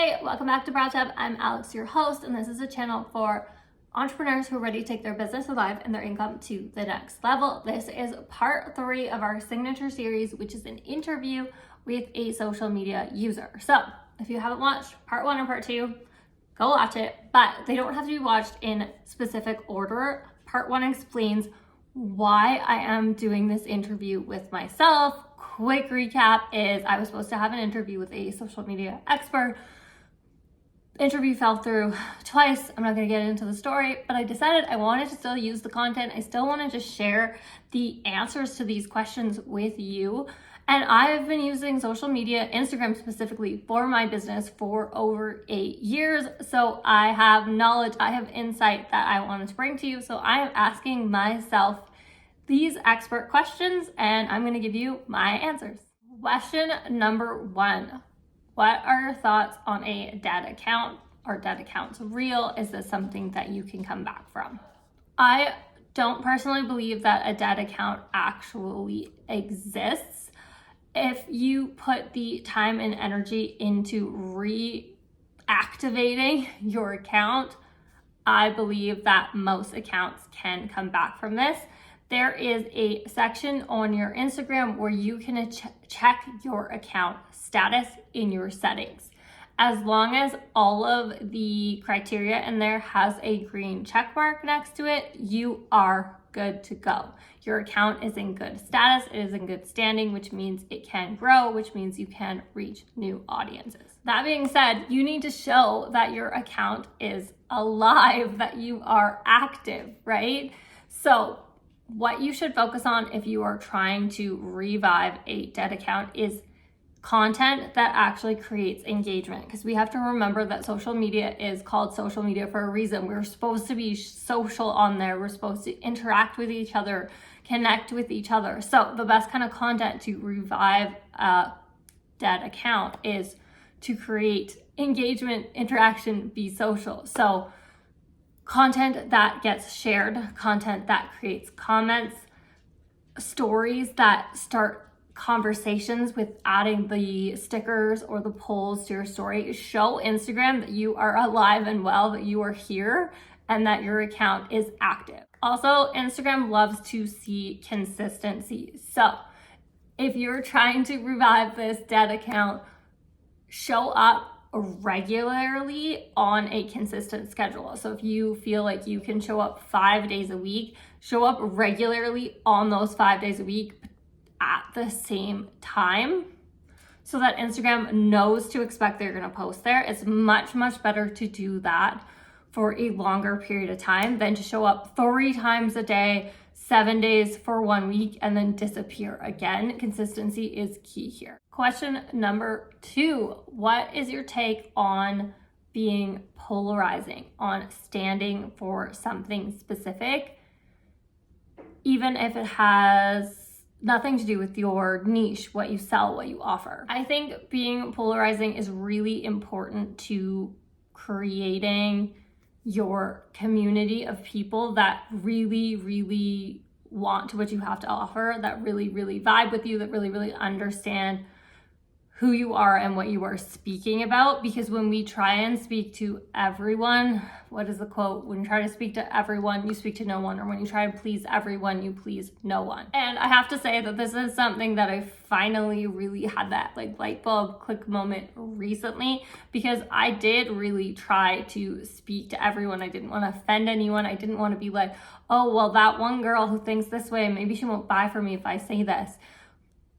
Hey, welcome back to Brow Tub. I'm Alex, your host, and this is a channel for entrepreneurs who are ready to take their business alive and their income to the next level. This is part 3 of our signature series, which is an interview with a social media user. So if you haven't watched part 1 and part 2, go watch it, but they don't have to be watched in specific order. Part 1 explains why I am doing this interview with myself. Quick recap is I was supposed to have an interview with a social media expert. Interview fell through twice. I'm not going to get into the story, but I decided I wanted to still use the content. I still wanted to share the answers to these questions with you. And I've been using social media, Instagram specifically, for my business for over 8 years. So I have knowledge, I have insight that I wanted to bring to you. So I am asking myself these expert questions, and I'm going to give you my answers. Question number 1. What are your thoughts on a dead account? Are dead accounts real? Is this something that you can come back from? I don't personally believe that a dead account actually exists. If you put the time and energy into reactivating your account, I believe that most accounts can come back from this. There is a section on your Instagram where you can check your account status in your settings. As long as all of the criteria in there has a green check mark next to it, you are good to go. Your account is in good status, it is in good standing, which means it can grow, which means you can reach new audiences. That being said, you need to show that your account is alive, that you are active, right? So what you should focus on if you are trying to revive a dead account is content that actually creates engagement, because we have to remember that social media is called social media for a reason. We're supposed to be social on there. We're supposed to interact with each other, connect with each other. So the best kind of content to revive a dead account is to create engagement, interaction, be social. So content that gets shared, content that creates comments, stories that start conversations with adding the stickers or the polls to your story. Show Instagram that you are alive and well, that you are here, and that your account is active. Also, Instagram loves to see consistency. So if you're trying to revive this dead account, show up regularly on a consistent schedule. So if you feel like you can show up 5 days a week, show up regularly on those 5 days a week at the same time so that Instagram knows to expect they're going to post there. It's much, much better to do that for a longer period of time than to show up 3 times a day, 7 days for 1 week, and then disappear again. Consistency is key here. Question number 2, what is your take on being polarizing, on standing for something specific, even if it has nothing to do with your niche, what you sell, what you offer? I think being polarizing is really important to creating your community of people that really, really want what you have to offer, that really, really vibe with you, that really, really understand who you are and what you are speaking about. Because when we try and speak to everyone, what is the quote? When you try to speak to everyone, you speak to no one. Or when you try and please everyone, you please no one. And I have to say that this is something that I finally really had that light bulb click moment recently, because I did really try to speak to everyone. I didn't want to offend anyone. I didn't want to be like, oh, well, that one girl who thinks this way, maybe she won't buy from me if I say this.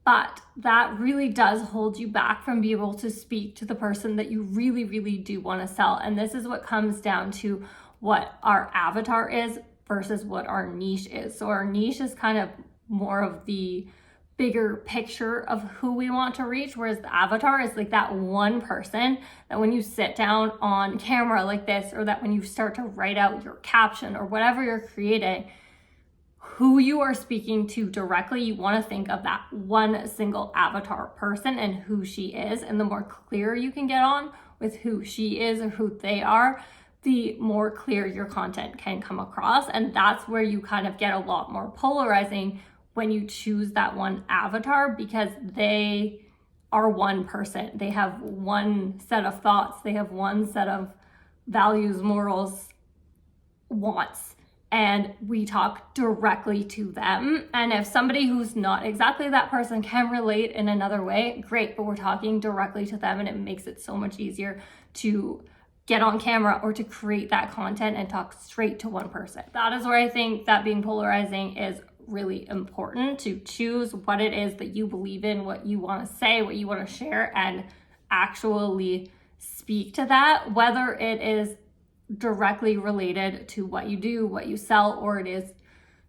But that really does hold you back from being able to speak to the person that you really, really do want to sell. And this is what comes down to what our avatar is versus what our niche is. So our niche is kind of more of the bigger picture of who we want to reach, whereas the avatar is like that one person that when you sit down on camera like this, or that when you start to write out your caption or whatever you're creating, who you are speaking to directly, you want to think of that one single avatar person and who she is. And the more clear you can get on with who she is or who they are, the more clear your content can come across. And that's where you kind of get a lot more polarizing when you choose that one avatar, because they are one person. They have one set of thoughts. They have one set of values, morals, wants, and we talk directly to them. And if somebody who's not exactly that person can relate in another way, great, but we're talking directly to them, and it makes it so much easier to get on camera or to create that content and talk straight to one person. That is where I think that being polarizing is really important, to choose what it is that you believe in, what you want to say, what you want to share, and actually speak to that, whether it is directly related to what you do, what you sell, or it is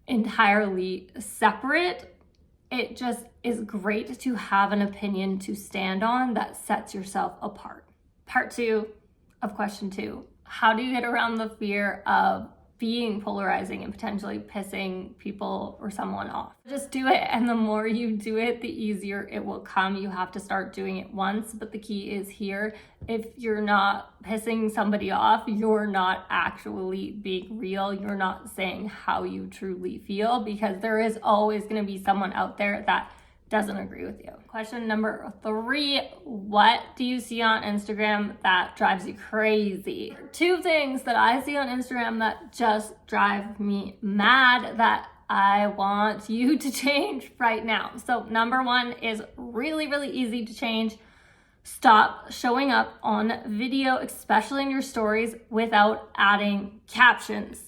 entirely separate. It just is great to have an opinion to stand on that sets yourself apart. Part 2 of question 2, how do you get around the fear of being polarizing and potentially pissing people or someone off? Just do it, and the more you do it, the easier it will come. You have to start doing it once, but the key is here. If you're not pissing somebody off, you're not actually being real. You're not saying how you truly feel, because there is always going to be someone out there that doesn't agree with you. Question number 3, what do you see on Instagram that drives you crazy? 2 things that I see on Instagram that just drive me mad that I want you to change right now. So number 1 is really, really easy to change. Stop showing up on video, especially in your stories, without adding captions.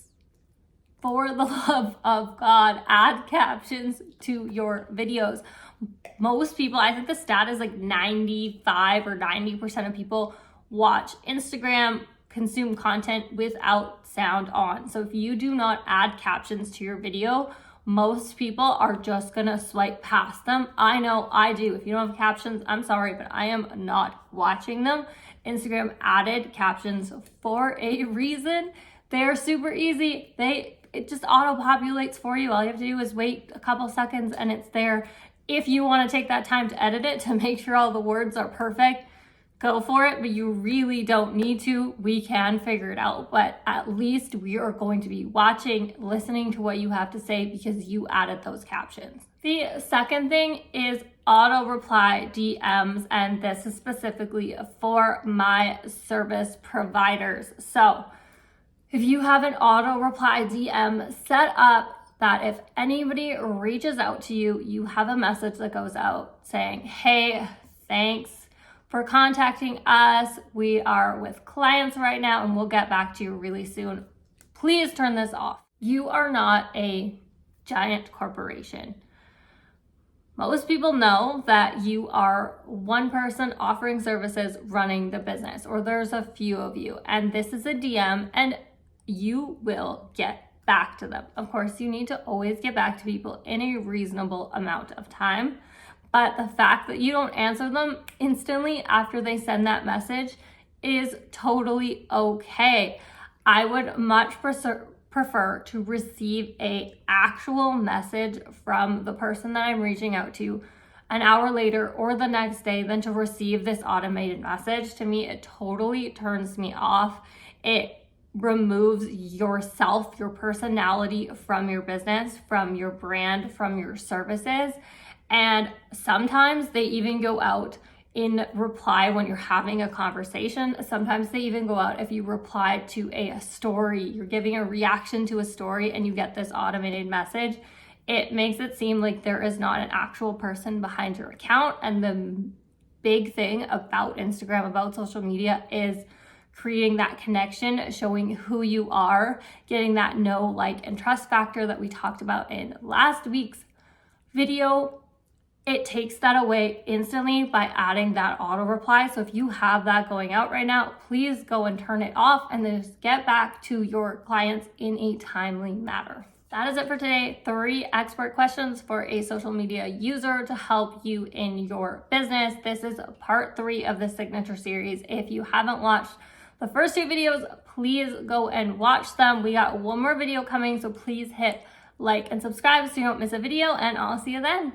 For the love of God, add captions to your videos. Most people, I think the stat is like 95 or 90% of people watch Instagram, consume content without sound on. So if you do not add captions to your video, most people are just gonna swipe past them. I know I do. If you don't have captions, I'm sorry, but I am not watching them. Instagram added captions for a reason. They're super easy. It just auto-populates for you. All you have to do is wait a couple seconds and it's there. If you want to take that time to edit it to make sure all the words are perfect, go for it, but you really don't need to. We can figure it out, but at least we are going to be watching, listening to what you have to say because you added those captions. The second thing is auto reply DMs, and this is specifically for my service providers. So if you have an auto reply DM set up, that if anybody reaches out to you, you have a message that goes out saying, hey, thanks for contacting us. We are with clients right now and we'll get back to you really soon. Please turn this off. You are not a giant corporation. Most people know that you are one person offering services running the business, or there's a few of you, and this is a DM and you will get back to them. Of course, you need to always get back to people in a reasonable amount of time, but the fact that you don't answer them instantly after they send that message is totally okay. I would much prefer to receive a actual message from the person that I'm reaching out to an hour later or the next day than to receive this automated message. To me, it totally turns me off. It removes yourself, your personality from your business, from your brand, from your services. And sometimes they even go out in reply when you're having a conversation. Sometimes they even go out if you reply to a story, you're giving a reaction to a story and you get this automated message. It makes it seem like there is not an actual person behind your account. And the big thing about Instagram, about social media, is creating that connection, showing who you are, getting that know, like, and trust factor that we talked about in last week's video. It takes that away instantly by adding that auto reply. So if you have that going out right now, please go and turn it off and then just get back to your clients in a timely manner. That is it for today. 3 expert questions for a social media user to help you in your business. This is part 3 of the signature series. If you haven't watched the first 2 videos, please go and watch them. We got one more video coming, so please hit like and subscribe so you don't miss a video, and I'll see you then.